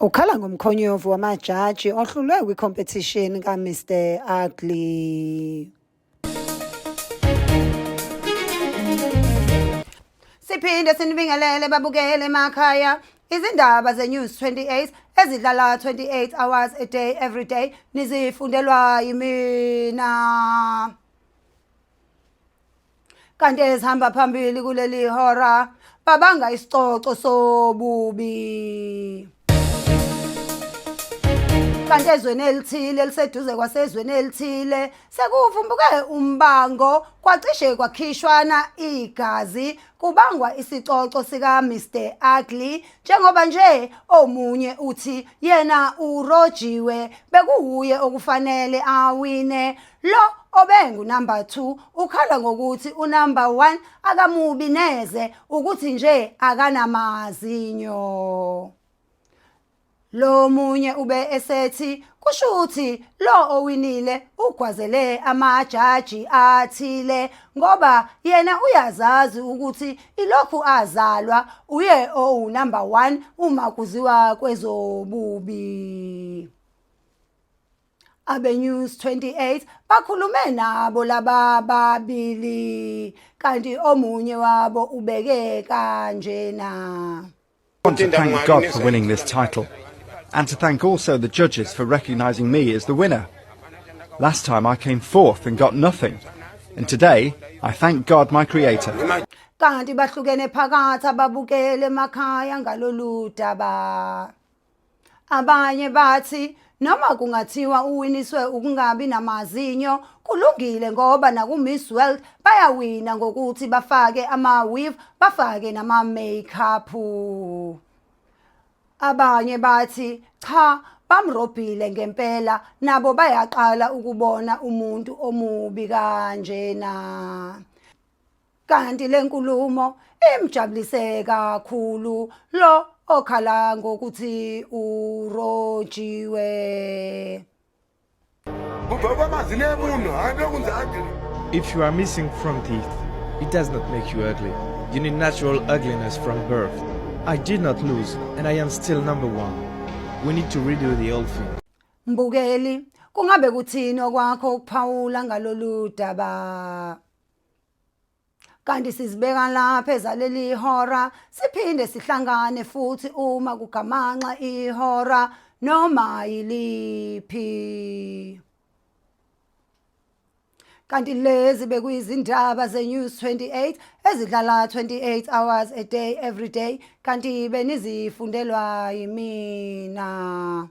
Ukhala ngomkhonyovu wamajaji ohlulwe kwi-competition ka-Mr Ugly. Siphinde sinibingelele babukele emakhaya izindaba ze-News 28 ezidlala 28 hours a day every day nizifundelwa yimina. Kanti ezihamba phambili kuleli hora babanga isicoco sobubi. Kanti ezweni elithile eliseduze kwasezweni elithile sekuvumbuke umbango kwacishe kwakhishwana igazi kubangwa isicoco sika Mr Ugly njengoba nje omunye uthi yena urojiwe bekuhuye okufanele awine lo obengu number 2 ukhala ngokuthi unumber 1 akamubi neze ukuthi nje akanamazinyo. Lo munye ube esethi kushuthi lo owinile ugwazele amajaji athile ngoba yena uyazazi ukuthi ilokhu azalwa uye number 1 uma kuziwa kwezobubi. Abe News 28 bakhulume nabo laba babili kanti omunye wabo ubeke kanjena. I want to thank God for winning this title. And to thank also the judges for recognising me as the winner. Last time I came fourth and got nothing. And today, I thank God, my creator. Kanti bahlukene phakathi ababukele emakhaya ngalolu daba. Abanye bathi noma kungathiwa uwiniswe ukungabi namazinyo kulungile ngoba naku Miss World bayawina ngokuthi bafake ama-weave bafake nama-makeup. Abanye bathi cha bamrobhile ngempela nabo bayaqala ukubona umuntu omubi kanjena. Kanti lenkulumo imjabulise kakhulu lo okhala ngokuthi urojiwe. If you are missing front teeth, it does not make you ugly. You need natural ugliness from birth. I did not lose, and I am still number 1. We need to redo the old thing. Mbukeli, kungabe kuthini okwakho ukuphawula ngalolu daba? Kanti sizibeka lapha ezaleli hora, siphinde sihlangane futhi uma kugamanxa ihora noma yiliphi. Kanti lezi bekuyizindaba ze-News 28 ezidlala 28 hours a day every day kanti benizifundelwa yimina.